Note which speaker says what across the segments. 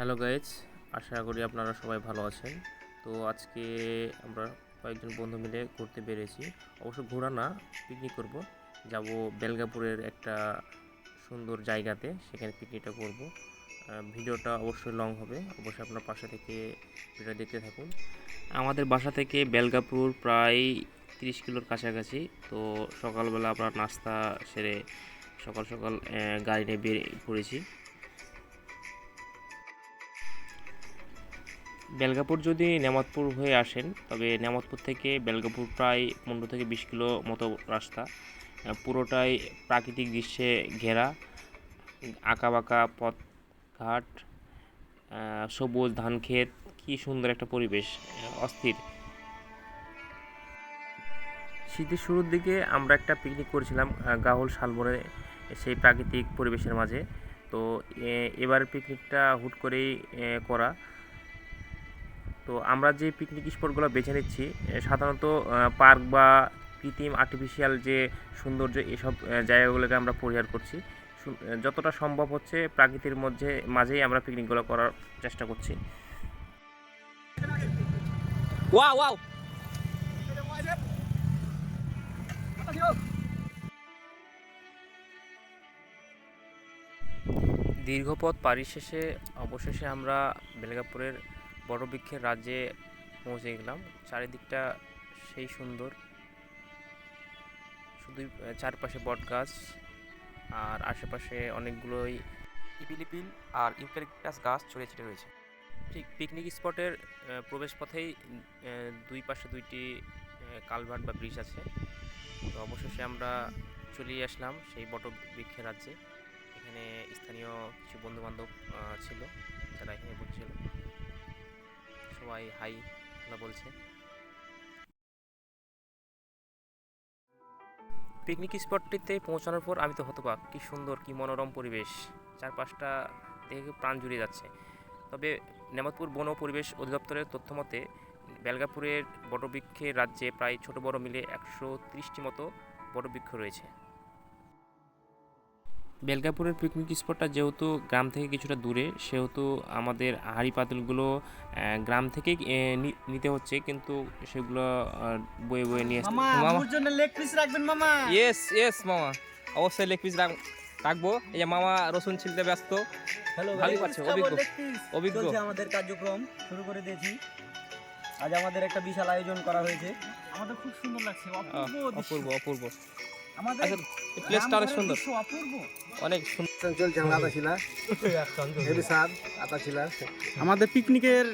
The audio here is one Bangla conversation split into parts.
Speaker 1: হ্যালো গাইজ, আশা করি আপনারা সবাই ভালো আছেন। তো আজকে আমরা কয়েকজন বন্ধু মিলে ঘুরতে বেরিয়েছি। অবশ্য ঘোরা না, পিকনিক করব। যাব বেলগাপুরের একটা সুন্দর জায়গাতে, সেখানে পিকনিকটা করব। ভিডিওটা অবশ্যই লং হবে, অবশ্যই আপনার পাশে থেকে ভিডিও দেখতে থাকুন। আমাদের বাসা থেকে বেলগাপুর প্রায় 30 কিলোর কাছাকাছি। তো সকালবেলা আমরা নাস্তা সেরে সকাল সকাল গাড়ি নিয়ে বেরিয়ে পড়েছি। বেলগাপুর যদি নেমাতপুর হয়ে আসেন, তবে নেমাতপুর থেকে বেলগাপুর প্রায় 15 থেকে 20 কিলো মতো রাস্তা। পুরোটাই প্রাকৃতিক দৃশ্যে ঘেরা, আঁকাবাঁকা পথঘাট, সবুজ ধান ক্ষেত, কী সুন্দর একটা পরিবেশ, অস্থির। শীতের শুরুর দিকে আমরা একটা পিকনিক করেছিলাম গাহুল শালবনে, সেই প্রাকৃতিক পরিবেশের মাঝে। তো এবার পিকনিকটা হুট করেই করা। তো আমরা যে পিকনিক স্পটগুলো বেছে নিচ্ছি, সাধারণত পার্ক বা কৃত্রিম আর্টিফিশিয়াল যে সৌন্দর্য, এসব জায়গাগুলোকে আমরা পরিহার করছি। যতটা সম্ভব হচ্ছে প্রাকৃতির মাঝেই আমরা পিকনিকগুলো করার চেষ্টা করছি।
Speaker 2: ওয়াও ওয়াও
Speaker 1: দীর্ঘ পথ পাড়ি শেষে অবশেষে আমরা বেলগাপুরের বটবৃক্ষের রাজ্যে পৌঁছে গেলাম। চারিদিকটা সেই সুন্দর, শুধু চারপাশে বট গাছ আর আশেপাশে অনেকগুলোই ইপিলিপিল আর ইউক্যালিপটাস গাছ ছড়িয়ে ছিটিয়ে রয়েছে। ঠিক পিকনিক স্পটের প্রবেশ পথেই দুই পাশে দুইটি কালভার্ট বা ব্রিজ আছে। তো অবশেষে আমরা চলেই আসলাম সেই বটবৃক্ষের রাজ্যে। এখানে স্থানীয় কিছু বন্ধুবান্ধব ছিল, যারা এখানে বসছিল। সবাই হাই হ্যালো বলছে। পিকনিক স্পটটিতে পৌঁছানোর পর আমি তো হতবাক, কি সুন্দর, কি মনোরম পরিবেশ, চারপাশটা দেখে প্রাণ জুড়িয়ে যাচ্ছে। তবে নেমাতপুর বন ও পরিবেশ অধিদপ্তরের তথ্য মতে বেলগাপুরের বটবৃক্ষের রাজ্যে প্রায় ছোট বড় মিলে 130টি মতো বটবৃক্ষ রয়েছে। বেলগাপুরের পিকনিক স্পটটা যেহেতু গ্রাম থেকে কিছুটা দূরে, সেহেতু আমাদের হাঁড়ি পাতিলগুলো গ্রাম থেকেই নিতে হচ্ছে, কিন্তু সেগুলো বয়ে বয়ে নিয়ে আসতে।
Speaker 2: মামা ওর জন্য লেগ পিস রাখবেন মামা। ইয়েস ইয়েস মামা, অবশ্যই লেগ পিস রাখবো। এই যে মামা রসুন ছিলতে ব্যস্ত।
Speaker 3: হ্যালো
Speaker 2: ভালোই পাচ্ছে, অভিজ্ঞ
Speaker 3: চলছে আমাদের কার্যক্রম শুরু করে দিয়েছি। আজ আমাদের একটা বিশাল আয়োজন করা হয়েছে। আমাদের খুব সুন্দর লাগছে,
Speaker 2: অপূর্ব অপূর্ব।
Speaker 3: আমাদের
Speaker 2: আচ্ছা, এই প্লেসটা অনেক সুন্দর,
Speaker 3: অপূর্ব।
Speaker 2: অনেক সুন্দর
Speaker 4: চলছে আমরা আতাশিলা হেভি স্বাদ আতাশিলা।
Speaker 5: আমাদের পিকনিকের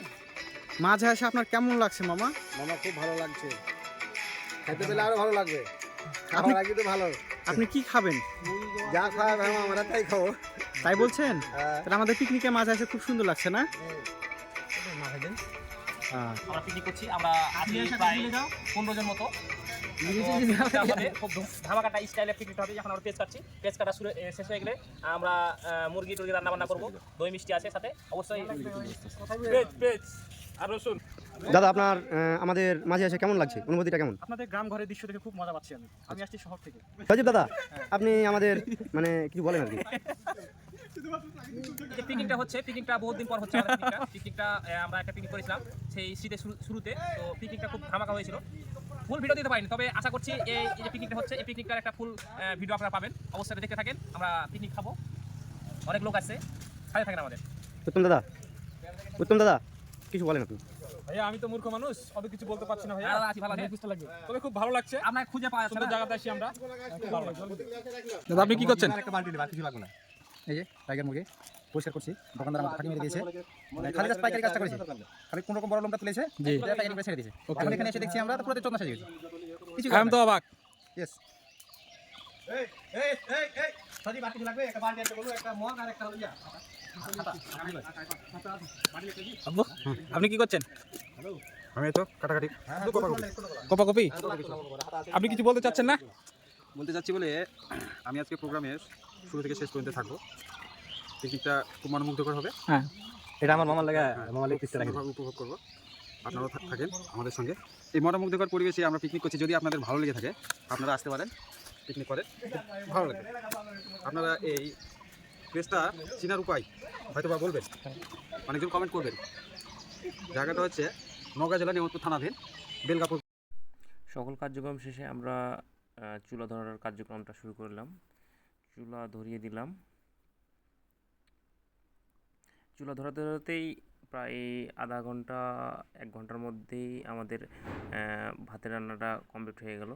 Speaker 5: মাঝে এসে আপনার কেমন লাগছে মামা?
Speaker 4: মামা খুব ভালো লাগছে, খাইতে পেলে আরো ভালো লাগবে।
Speaker 5: আপনি
Speaker 4: খাওয়ার আগে তো ভালো,
Speaker 5: আপনি কি খাবেন?
Speaker 4: যা খাওয়া মামা আমরা তাই খাবো।
Speaker 5: তাই বলছেন?
Speaker 4: হ্যাঁ।
Speaker 5: তাহলে আমাদের পিকনিকের মাঝে এসে খুব সুন্দর লাগছে না?
Speaker 2: আমরা পিকনিক করছি। আমরা আজকে প্রায় 15 জন মতো। খুব ধামাকাটা স্টাইলে পিকনিক হবে। এখন আমরা পেজ কাটছি, পেজ কাটা শেষ হয়ে গেলে আমরা মুরগি টুরগি রান্না বান্না করবো। দই মিষ্টি আছে সাথে, অবশ্যই পেজ আর রসুন।
Speaker 6: দাদা আপনার আমাদের মাঝে এসে কেমন লাগছে, অনুভূতিটা কেমন?
Speaker 5: আপনাদের গ্রাম ঘরের দৃশ্য দেখে খুব মজা পাচ্ছি আমি আসছি শহর থেকে।
Speaker 6: সজীব দাদা, আপনি আমাদের মানে কিছু বলেন আর কি।
Speaker 2: পিকনিকটা হচ্ছে, পিকনিকটা বহুত দিন পর হচ্ছে। পিকনিকটা আমরা একটা পিকনিক করেছিলাম সেই শীতের শুরুতে। তো পিকনিকটা খুব ধামাকা হয়েছিল। ফুল ভিডিও দিতে পারিনি, তবে আশা করছি এই যে পিকনিকটা হচ্ছে, এই পিকনিকটার একটা ফুল ভিডিও আপনারা পাবেন। অবশ্যই দেখতে থাকেন। আমরা পিকনিক খাবো, অনেক লোক আসছে, সাথে থাকেন আমাদের।
Speaker 6: উত্তম দাদা কিছু বলেন আপনি।
Speaker 7: ভাইয়া আমি তো মূর্খ মানুষ, অত কিছু বলতে পারছি না ভাইয়া।
Speaker 2: আছি ভালো লাগবে,
Speaker 7: তবে খুব ভালো লাগছে,
Speaker 2: আপনার খুঁজে পাওয়া যাচ্ছে না।
Speaker 7: জায়গাতে আসি আমরা।
Speaker 5: দাদা আপনি কি করছেন?
Speaker 6: একটা বালতি দিবা, কিছু লাগবে না। এই যে টাইগার মুরগি পরিষ্কার করছি, দোকানদার আমাকে ফাঁকি মেরে দিয়েছে, খালি জাস্ট পাইকারি কাজটা করেছে, খালি কোনো রকম বড় লোকটা তুলেছে, পাইকারি করে ছেড়ে দিয়েছে। এখন এখানে এসে দেখছি আমরা তো পুরো 14 সাজে গেছি। কিছু
Speaker 7: আমি তো অবাক।
Speaker 6: ইয়েস।
Speaker 4: সজি বাটি লাগবে, একটা বালতি আছে বলো, একটা মগ আর একটা হলিয়া।
Speaker 5: আপনি কি করছেন?
Speaker 6: আমি তো কাটাকাটি
Speaker 5: কপি।
Speaker 7: আপনি কিছু বলতে চাচ্ছেন না?
Speaker 8: বলতে চাচ্ছি বলে আমি আজকে প্রোগ্রামের শুরু থেকে শেষ পর্যন্ত থাকবো। পিকনিকটা খুব মনোমুগ্ধকর হবে।
Speaker 5: হ্যাঁ,
Speaker 6: এটা আমার মামার লাগা, মামার লেগ পিসটা রাখি।
Speaker 8: উপভোগ করবো, আপনারাও থাকেন আমাদের সঙ্গে। এই মনোমুগ্ধকর পরিবেশে আমরা পিকনিক করছি। যদি আপনাদের ভালো লেগে থাকে আপনারা আসতে পারেন, পিকনিক করেন, খুব ভালো লাগে। আপনারা এই প্লেসটা চিনার উপায় হয়তো বা বলবেন, অনেকজন কমেন্ট করবেন। জায়গাটা হচ্ছে নওগাঁ জেলা নেমতপুর থানাধীন বেলগাপুর।
Speaker 1: সকল কার্যক্রম শেষে আমরা চুলা ধরার কার্যক্রমটা শুরু করলাম। চুলা ধরিয়ে দিলাম। চুলা ধরাতে ধরাতেই প্রায় আধা ঘন্টা 1 ঘন্টার মধ্যেই আমাদের ভাতের রান্নাটা কমপ্লিট হয়ে গেল।